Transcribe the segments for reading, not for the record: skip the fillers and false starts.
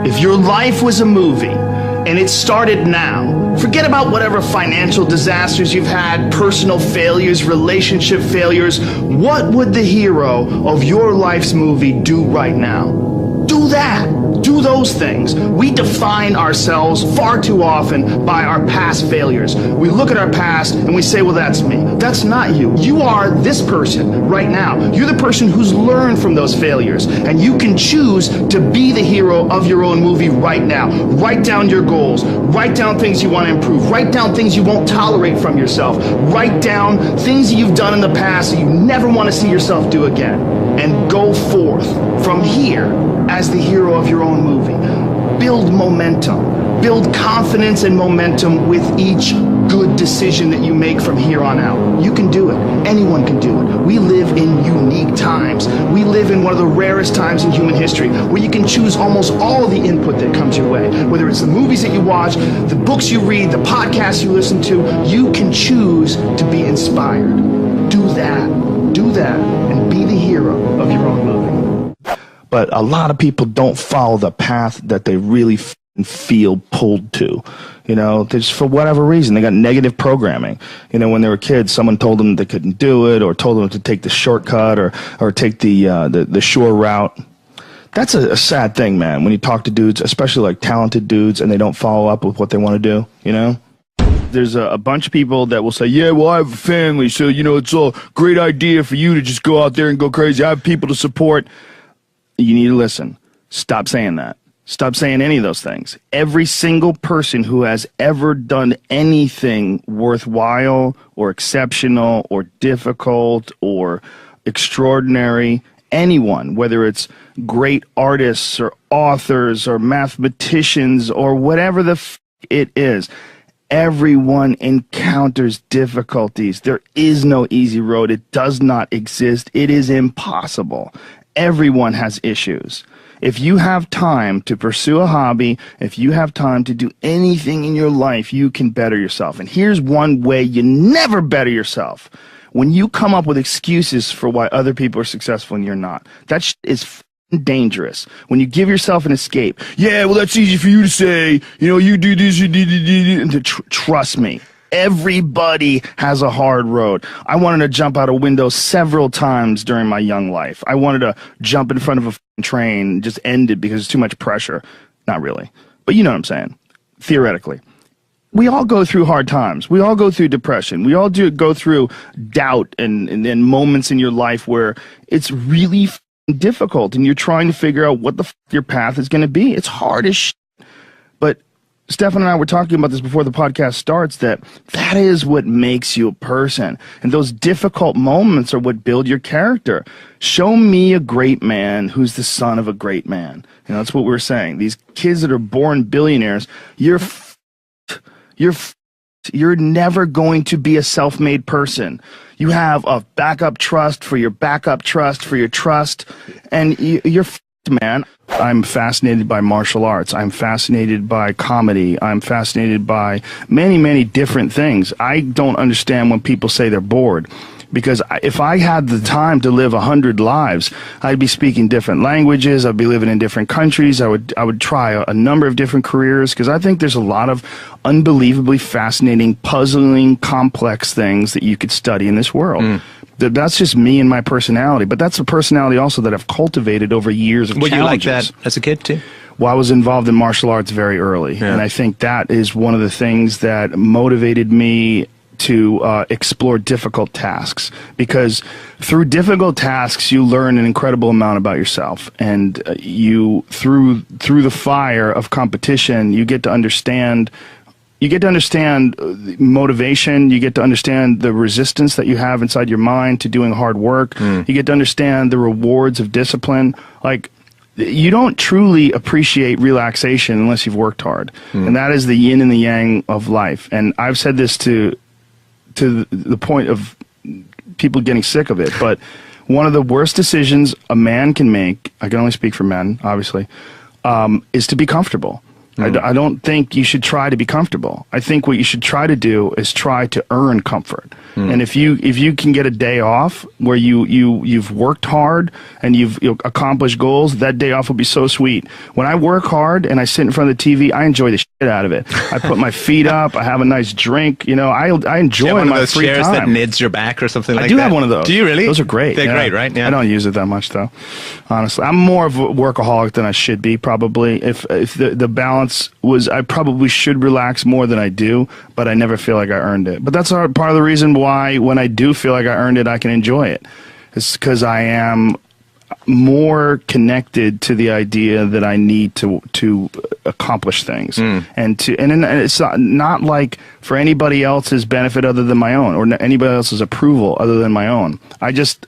If your life was a movie and it started now, forget about whatever financial disasters you've had, personal failures, relationship failures. What would the hero of your life's movie do right now? Do that. Do those things. We define ourselves far too often by our past failures. We look at our past and we say, well, that's me. That's not you. You are this person right now. You're the person who's learned from those failures, and you can choose to be the hero of your own movie right now. Write down your goals. Write down things you want to improve. Write down things you won't tolerate from yourself. Write down things that you've done in the past that you never want to see yourself do again. And go forth from here as the hero of your own movie. Build momentum. Build confidence and momentum with each good decision that you make from here on out. You can do it. Anyone can do it. We live in unique times. We live in one of the rarest times in human history where you can choose almost all of the input that comes your way. Whether it's the movies that you watch, the books you read, the podcasts you listen to, you can choose to be inspired. Do that. Do that and be the hero of your own movie. But a lot of people don't follow the path that they really feel pulled to. You know, just for whatever reason, they got negative programming. You know, when they were kids, someone told them they couldn't do it, or told them to take the shortcut, or take the sure route. That's a sad thing, man, when you talk to dudes, especially like talented dudes, and they don't follow up with what they want to do, you know? There's a bunch of people that will say, yeah, well, I have a family, so, you know, it's a great idea for you to just go out there and go crazy. I have people to support. You need to listen. Stop saying that. Stop saying any of those things. Every single person who has ever done anything worthwhile or exceptional or difficult or extraordinary, anyone, whether it's great artists or authors or mathematicians or whatever the it is, everyone encounters difficulties. There is no easy road. It does not exist. It is impossible. Everyone has issues. If you have time to pursue a hobby, if you have time to do anything in your life, you can better yourself. And here's one way you never better yourself. When you come up with excuses for why other people are successful and you're not. That is dangerous. When you give yourself an escape, yeah, well, that's easy for you to say, you know, you do this, you do, and to trust me. Everybody has a hard road. I wanted to jump out a window several times during my young life. I wanted to jump in front of a train and just end it because it's too much pressure. Not really. But you know what I'm saying. Theoretically. We all go through hard times. We all go through depression. We all go through doubt and moments in your life where it's really difficult and you're trying to figure out what the your path is going to be. It's hard as shit. But Stefan and I were talking about this before the podcast starts, that is what makes you a person. And those difficult moments are what build your character. Show me a great man who's the son of a great man. You know, that's what we're saying. These kids that are born billionaires, you're never going to be a self-made person. You have a backup trust for your backup trust for your trust, and you're man. I'm fascinated by martial arts. I'm fascinated by comedy. I'm fascinated by many, many different things. I don't understand when people say they're bored, because if I had the time to live 100 lives, I'd be speaking different languages. I'd be living in different countries. I would try a number of different careers, because I think there's a lot of unbelievably fascinating, puzzling, complex things that you could study in this world. That's just me and my personality, but that's a personality also that I've cultivated over years of challenges. Were you like that as a kid too? Well, I was involved in martial arts very early, and I think that is one of the things that motivated me to explore difficult tasks, because through difficult tasks you learn an incredible amount about yourself, and you through the fire of competition you get to understand motivation. You get to understand the resistance that you have inside your mind to doing hard work. You get to understand the rewards of discipline. Like, you don't truly appreciate relaxation unless you've worked hard. And that is the yin and the yang of life. And I've said this to the point of people getting sick of it, but one of the worst decisions a man can make, I can only speak for men, obviously, is to be comfortable. I don't think you should try to be comfortable. I think what you should try to do is try to earn comfort. And if you can get a day off where you've worked hard and you've accomplished goals, that day off will be so sweet. When I work hard and I sit in front of the TV, I enjoy the shit out of it. I put my feet up, I have a nice drink, you know, I enjoy my free time. Chairs that nids your back or something like that? I do have one of those. Do you really? Those are great. They're great, right? Yeah. I don't use it that much though, honestly. I'm more of a workaholic than I should be, probably. If the balance was, I probably should relax more than I do, but I never feel like I earned it. But that's part of the reason why when I do feel like I earned it, I can enjoy it. It's because I am more connected to the idea that I need to accomplish things, and it's not like for anybody else's benefit other than my own, or anybody else's approval other than my own.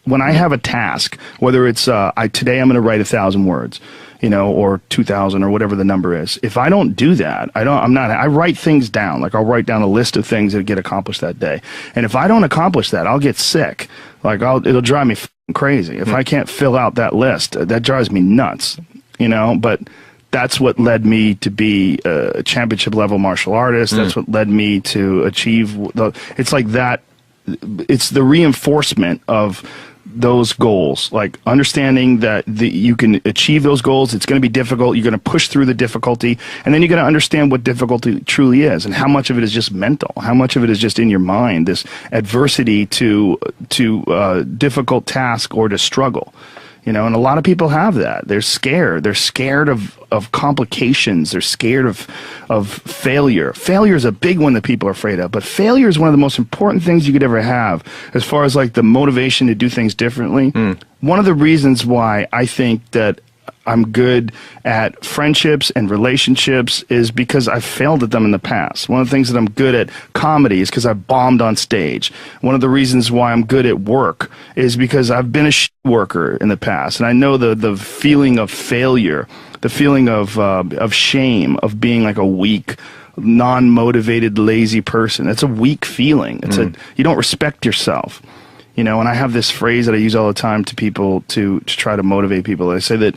When I have a task, whether it's today I'm going to write 1,000 words, you know, or 2,000 or whatever the number is. If I don't do that, I write things down. Like I'll write down a list of things that get accomplished that day. And if I don't accomplish that, I'll get sick. Like it'll drive me crazy. If I can't fill out that list, that drives me nuts, you know, but that's what led me to be a championship level martial artist. That's what led me to achieve it's like that. It's the reinforcement of those goals, like understanding that you can achieve those goals. It's going to be difficult. You're going to push through the difficulty, and then you're going to understand what difficulty truly is and how much of it is just mental, how much of it is just in your mind, this adversity to difficult task or to struggle. You know, and a lot of people have that. They're scared. They're scared of complications. They're scared of failure. Failure is a big one that people are afraid of. But failure is one of the most important things you could ever have as far as like the motivation to do things differently. One of the reasons why I think that I'm good at friendships and relationships is because I've failed at them in the past. One of the things that I'm good at comedy is because I've bombed on stage. One of the reasons why I'm good at work is because I've been a shit worker in the past, and I know the feeling of failure, the feeling of shame, of being like a weak, non-motivated, lazy person. It's a weak feeling. It's you don't respect yourself. You know, and I have this phrase that I use all the time to people to try to motivate people. I say that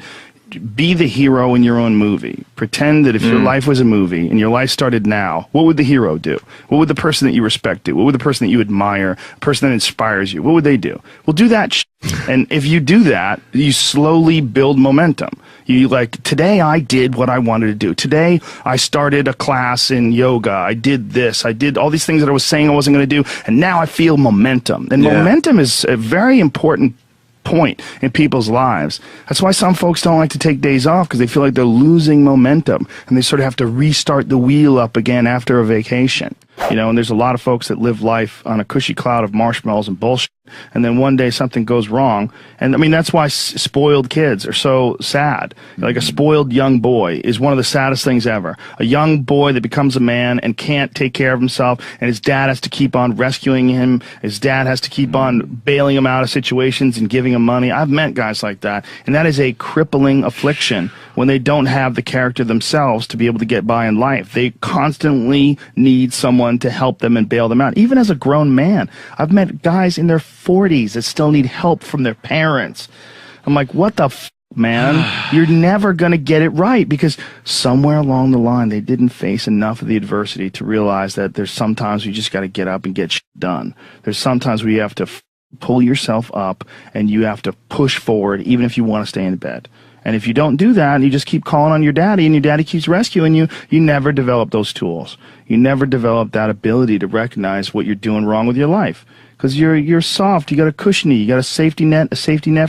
be the hero in your own movie. Pretend that if your life was a movie and your life started now, what would the hero do? What would the person that you respect do? What would the person that you admire, the person that inspires you, what would they do? Well, do that and if you do that, you slowly build momentum. You like, today I did what I wanted to do. Today I started a class in yoga. I did this. I did all these things that I was saying I wasn't going to do, and now I feel momentum. And momentum is a very important point in people's lives. That's why some folks don't like to take days off, because they feel like they're losing momentum and they sort of have to restart the wheel up again after a vacation. You know, and there's a lot of folks that live life on a cushy cloud of marshmallows and bullshit, and then one day something goes wrong. And I mean, that's why spoiled kids are so sad. Like a spoiled young boy is one of the saddest things ever. A young boy that becomes a man and can't take care of himself, and his dad has to keep on rescuing him. His dad has to keep on bailing him out of situations and giving him money. I've met guys like that, and that is a crippling affliction when they don't have the character themselves to be able to get by in life. They constantly need someone to help them and bail them out. Even as a grown man, I've met guys in their 40s that still need help from their parents. I'm like, what the f, man? You're never going to get it right, because somewhere along the line they didn't face enough of the adversity to realize that there's sometimes you just got to get up and get shit done. There's sometimes where you have to pull yourself up and you have to push forward even if you want to stay in bed. And if you don't do that and you just keep calling on your daddy and your daddy keeps rescuing you, you never develop those tools. You never develop that ability to recognize what you're doing wrong with your life. Because you're soft, you got a cushiony, you got a safety net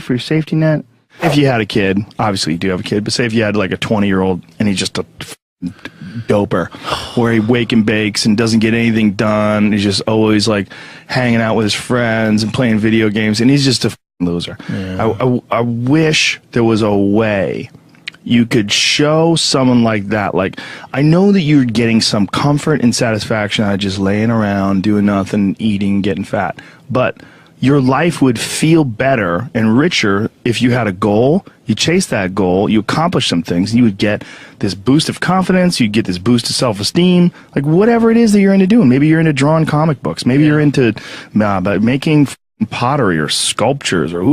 for your safety net. If you had a kid, obviously you do have a kid, but say if you had like a 20-year-old and he's just a doper, where he wake and bakes and doesn't get anything done, he's just always like hanging out with his friends and playing video games, and he's just a loser. Yeah. I wish there was a way you could show someone like that, like, I know that you're getting some comfort and satisfaction out of just laying around, doing nothing, eating, getting fat, but your life would feel better and richer if you had a goal, you chase that goal, you accomplish some things, and you would get this boost of confidence, you'd get this boost of self-esteem, like whatever it is that you're into doing. Maybe you're into drawing comic books, maybe you're into making pottery or sculptures, or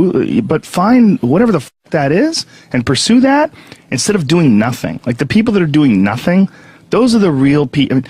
but find whatever the f that is and pursue that instead of doing nothing. Like the people that are doing nothing, those are the real people. I mean,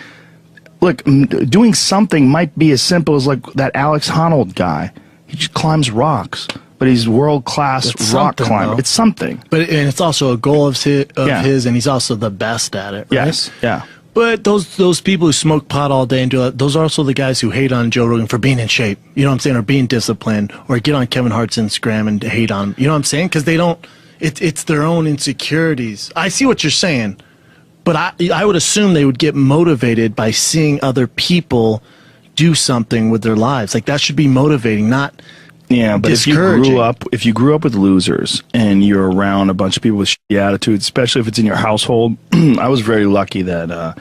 look, doing something might be as simple as like that Alex Honnold guy. He just climbs rocks, but he's world-class rock climber. Though. It's something. And it's also a goal of his, and he's also the best at it, right? Yes, yeah. But those people who smoke pot all day and do that, those are also the guys who hate on Joe Rogan for being in shape, you know what I'm saying, or being disciplined, or get on Kevin Hart's Instagram and hate on him, you know what I'm saying? Because they don't, it's their own insecurities. I see what you're saying, but I would assume they would get motivated by seeing other people do something with their lives. Like that should be motivating, not yeah, but if you grew up with losers and you're around a bunch of people with shitty attitudes, especially if it's in your household, I was very lucky that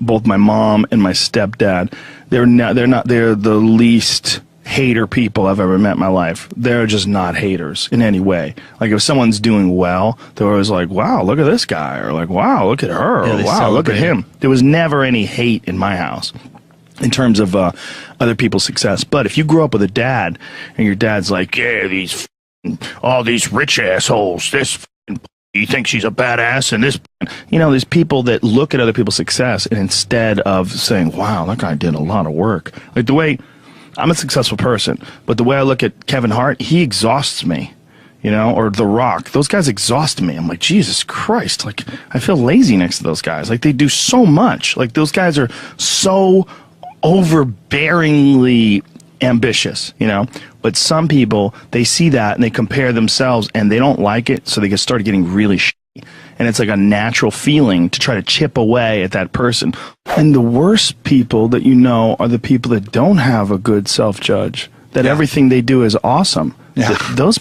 both my mom and my stepdad, they're the least hater people I've ever met in my life. They're just not haters in any way. Like if someone's doing well, they're always like, "Wow, look at this guy," or like, "Wow, look at her," or "Wow, look at him." There was never any hate in my house in terms of other people's success. But if you grew up with a dad and your dad's like, "Yeah, all these rich assholes, this you think she's a badass," and this, you know, there's people that look at other people's success and instead of saying, "Wow, that guy did a lot of work," like the way I'm a successful person, but the way I look at Kevin Hart, he exhausts me. You know, or The Rock. Those guys exhaust me. I'm like, Jesus Christ. Like, I feel lazy next to those guys. Like, they do so much. Like, those guys are so overbearingly ambitious, you know? But some people, they see that and they compare themselves and they don't like it, so they start getting really shitty. And it's like a natural feeling to try to chip away at that person. And the worst people that you know are the people that don't have a good self-judge, that everything they do is awesome. Yeah. Those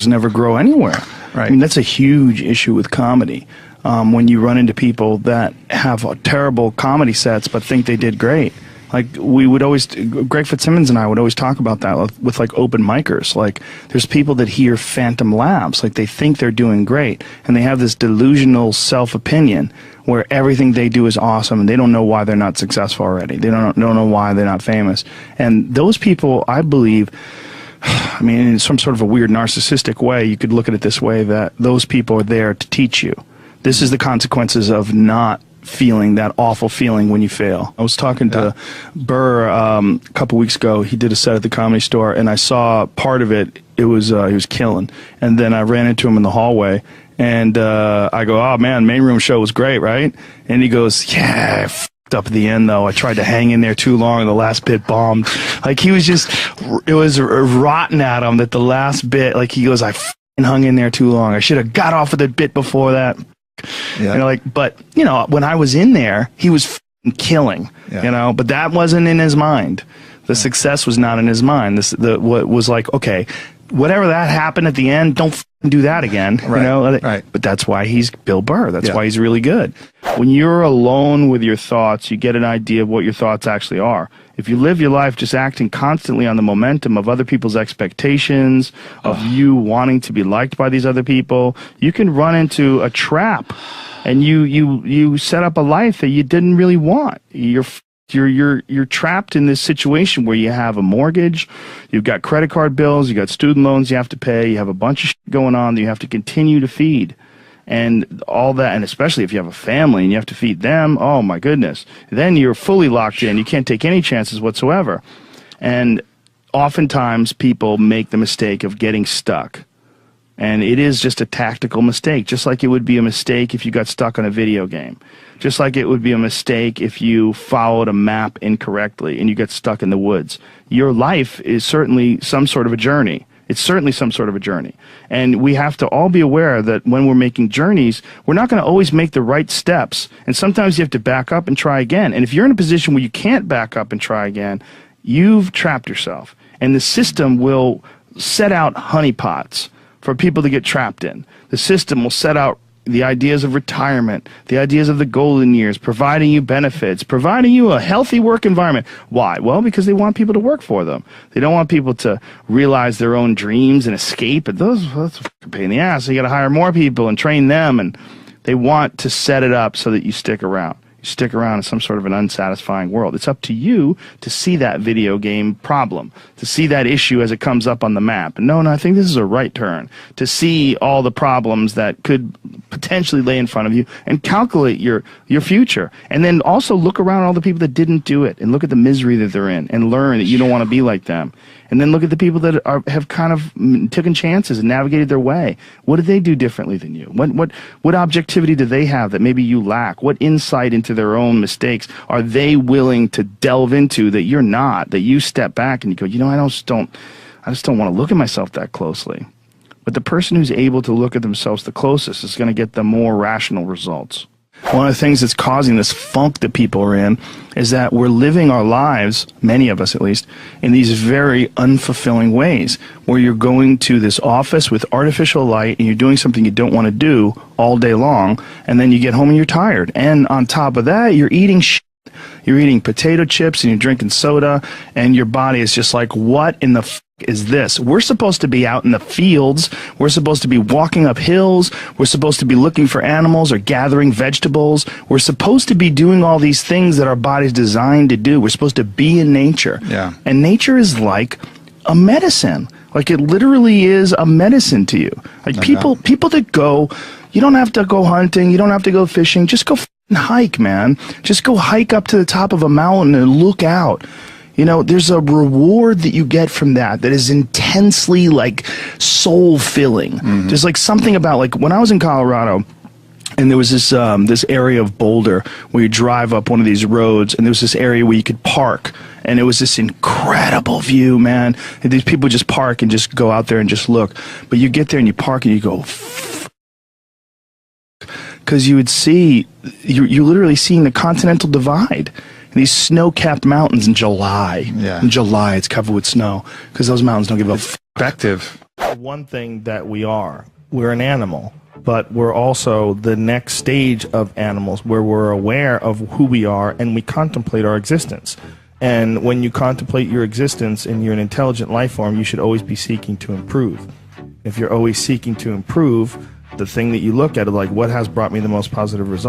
never grow anywhere. Right. I mean, that's a huge issue with comedy. When you run into people that have terrible comedy sets but think they did great. Like we would always, Greg Fitzsimmons and I would always talk about that with like open micers. Like there's people that hear phantom laughs, like they think they're doing great, and they have this delusional self-opinion where everything they do is awesome, and they don't know why they're not successful already. They don't know why they're not famous. And those people, I believe, I mean, in some sort of a weird narcissistic way, you could look at it this way, that those people are there to teach you. This is the consequences of not feeling that awful feeling when you fail. I was talking to Burr a couple weeks ago. He did a set at the Comedy Store, and I saw part of it. It was he was killing. And then I ran into him in the hallway, and I go, "Oh man, main room show was great, right?" And he goes, "Yeah, I f***ed up at the end though. I tried to hang in there too long, and the last bit bombed." Like he was just, it was rotten at him that the last bit. Like he goes, "I f***ing hung in there too long. I should have got off of the bit before that." Yeah. You know, like, but you know, when I was in there, he was f***ing killing. Yeah. You know, but that wasn't in his mind. The success was not in his mind. What was like, okay, whatever that happened at the end, don't f***ing do that again. Right. You know, right. But that's why he's Bill Burr. That's why he's really good. When you're alone with your thoughts, you get an idea of what your thoughts actually are. If you live your life just acting constantly on the momentum of other people's expectations, of you wanting to be liked by these other people, you can run into a trap, and you set up a life that you didn't really want. You're trapped in this situation where you have a mortgage, you've got credit card bills, you got student loans you have to pay, you have a bunch of shit going on that you have to continue to feed. And all that, and especially if you have a family and you have to feed them, oh my goodness. Then you're fully locked in. You can't take any chances whatsoever. And oftentimes people make the mistake of getting stuck. And it is just a tactical mistake, just like it would be a mistake if you got stuck on a video game. Just like it would be a mistake if you followed a map incorrectly and you get stuck in the woods. Your life is certainly some sort of a journey. It's certainly some sort of a journey. And we have to all be aware that when we're making journeys, we're not going to always make the right steps. And sometimes you have to back up and try again. And if you're in a position where you can't back up and try again, you've trapped yourself. And the system will set out honeypots for people to get trapped in. The system will set out the ideas of retirement, the ideas of the golden years, providing you benefits, providing you a healthy work environment. Why? Well, because they want people to work for them. They don't want people to realize their own dreams and escape. And that's a pain in the ass. So you got to hire more people and train them. And they want to set it up so that you stick around. You stick around in some sort of an unsatisfying world. It's up to you to see that video game problem, to see that issue as it comes up on the map. And no, I think this is a right turn. To see all the problems that could potentially lay in front of you and calculate your future. And then also look around at all the people that didn't do it and look at the misery that they're in and learn that you don't want to be like them. And then look at the people that have kind of taken chances and navigated their way. What did they do differently than you? What objectivity do they have that maybe you lack? What insight into their own mistakes are they willing to delve into that you're not, that you step back and you go, you know, I just don't want to look at myself that closely. But the person who's able to look at themselves the closest is going to get the more rational results. One of the things that's causing this funk that people are in is that we're living our lives, many of us at least, in these very unfulfilling ways, where you're going to this office with artificial light and you're doing something you don't want to do all day long, and then you get home and you're tired. And on top of that, you're eating shit. You're eating potato chips and you're drinking soda, and your body is just like, what in the f is this? We're supposed to be out in the fields. We're supposed to be walking up hills. We're supposed to be looking for animals or gathering vegetables. We're supposed to be doing all these things that our body's designed to do. We're supposed to be in nature. Yeah. And nature is like a medicine. Like, it literally is a medicine to you. Like, people that go, you don't have to go hunting, you don't have to go fishing, just go hike, man. Just go hike up to the top of a mountain and look out. You know, there's a reward that you get from that is intensely, like, soul-filling. Mm-hmm. There's, like, something about, like, when I was in Colorado, and there was this this area of Boulder where you drive up one of these roads, and there was this area where you could park, and it was this incredible view, man. And these people just park and just go out there and just look. But you get there and you park and you go, because you would see, you're literally seeing the Continental Divide. These snow-capped mountains in July. Yeah. In July, it's covered with snow because those mountains don't give a perspective. One thing that we're an animal, but we're also the next stage of animals where we're aware of who we are and we contemplate our existence. And when you contemplate your existence and you're an intelligent life form, you should always be seeking to improve. If you're always seeking to improve, the thing that you look at is like, what has brought me the most positive result?